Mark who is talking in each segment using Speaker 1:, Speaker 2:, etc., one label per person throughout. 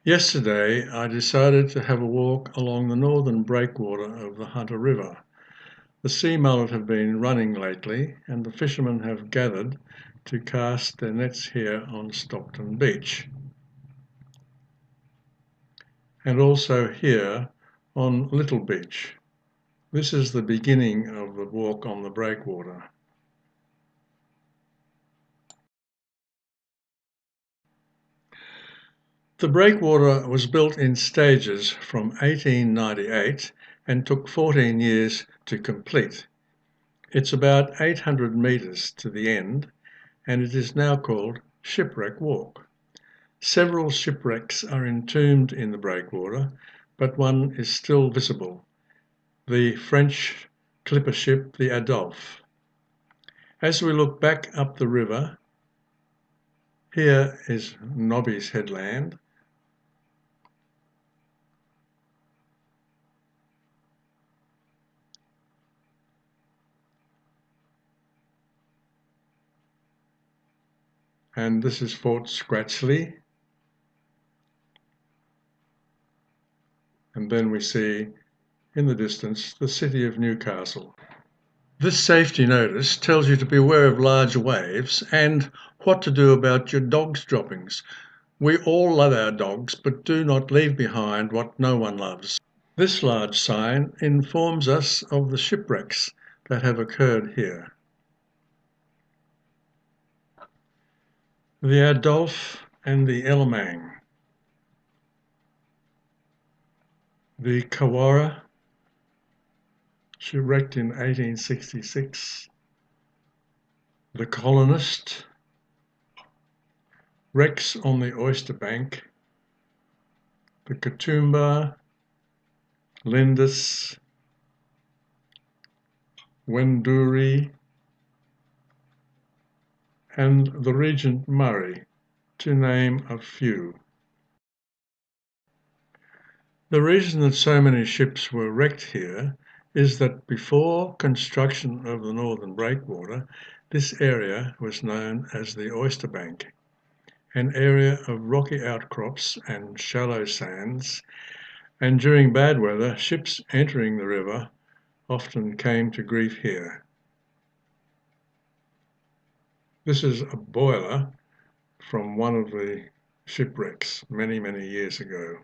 Speaker 1: Yesterday, I decided to have a walk along the northern breakwater of the Hunter River. The sea mullet have been running lately, and the fishermen have gathered to cast their nets here on Stockton Beach, and also here on Little Beach. This is the beginning of the walk on the breakwater. The breakwater was built in stages from 1898 and took 14 years to complete. It's about 800 metres to the end, and it is now called Shipwreck Walk. Several shipwrecks are entombed in the breakwater, but one is still visible, the French clipper ship the Adolphe. As we look back up the river, here is Nobby's Headland, and this is Fort Scratchley, and then we see in the distance the city of Newcastle. This safety notice tells you to beware of large waves and what to do about your dog's droppings. We all love our dogs, but do not leave behind what no one loves. This large sign informs us of the shipwrecks that have occurred here. The Adolphe and the Elmang, the Kawara, shipwrecked in 1866, the Colonist, wrecks on the Oyster Bank, the Katoomba, Lindis, Wenduri, and the Regent Murray, to name a few. The reason that so many ships were wrecked here is that before construction of the northern breakwater, this area was known as the Oyster Bank, an area of rocky outcrops and shallow sands, and during bad weather, ships entering the river often came to grief here. This is a boiler from one of the shipwrecks many, many years ago.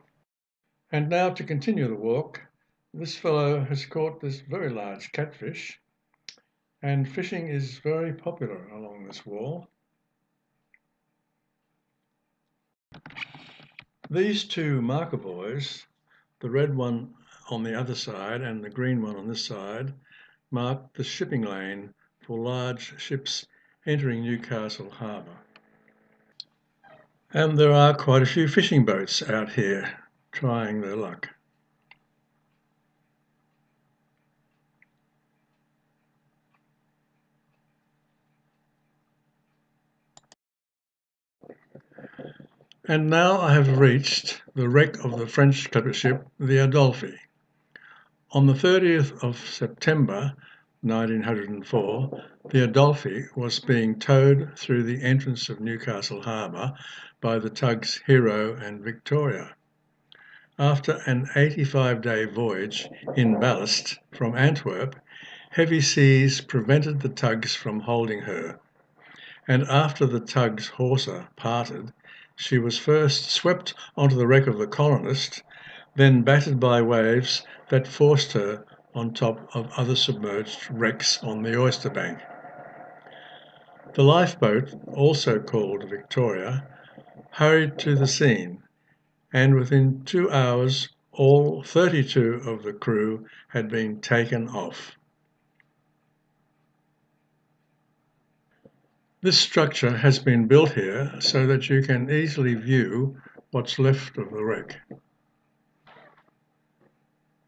Speaker 1: And now to continue the walk, this fellow has caught this very large catfish, and fishing is very popular along this wall. These two marker buoys, the red one on the other side and the green one on this side, mark the shipping lane for large ships entering Newcastle Harbour. And there are quite a few fishing boats out here trying their luck. And now I have reached the wreck of the French clipper ship, the Adolphe. On the 30th of September 1904, the Adolphe was being towed through the entrance of Newcastle Harbour by the tugs Hero and Victoria. After an 85-day voyage in ballast from Antwerp, heavy seas prevented the tugs from holding her, and after the tug's hawser parted, she was first swept onto the wreck of the Colonist, then battered by waves that forced her on top of other submerged wrecks on the Oyster Bank. The lifeboat, also called Victoria, hurried to the scene, and within 2 hours all 32 of the crew had been taken off. This structure has been built here so that you can easily view what's left of the wreck.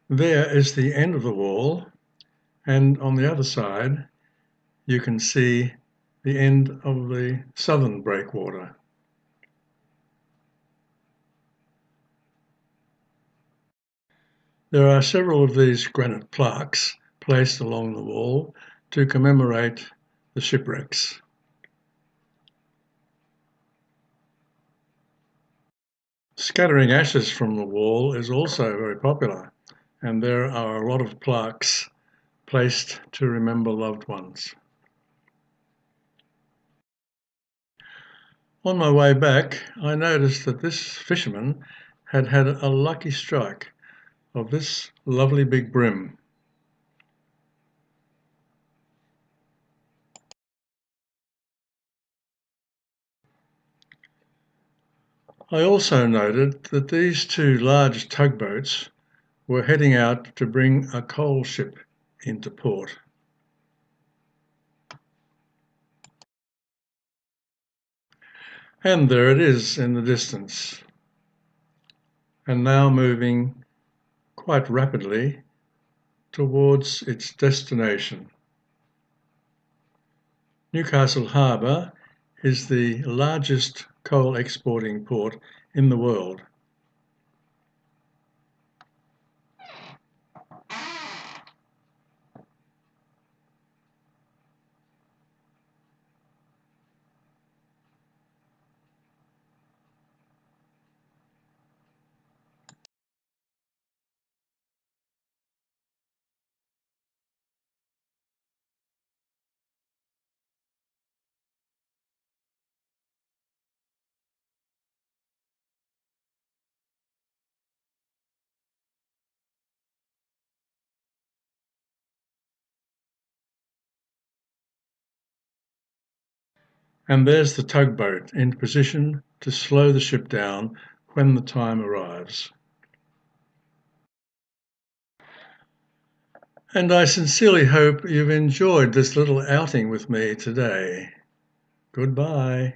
Speaker 1: There is the end of the wall, and on the other side you can see the end of the southern breakwater. There are several of these granite plaques placed along the wall to commemorate the shipwrecks. Scattering ashes from the wall is also very popular, and there are a lot of plaques placed to remember loved ones. On my way back, I noticed that this fisherman had had a lucky strike of this lovely big bream. I also noted that these two large tugboats were heading out to bring a coal ship into port. And there it is in the distance, and now moving quite rapidly towards its destination. Newcastle Harbour is the largest coal exporting port in the world. And there's the tugboat in position to slow the ship down when the time arrives. And I sincerely hope you've enjoyed this little outing with me today. Goodbye.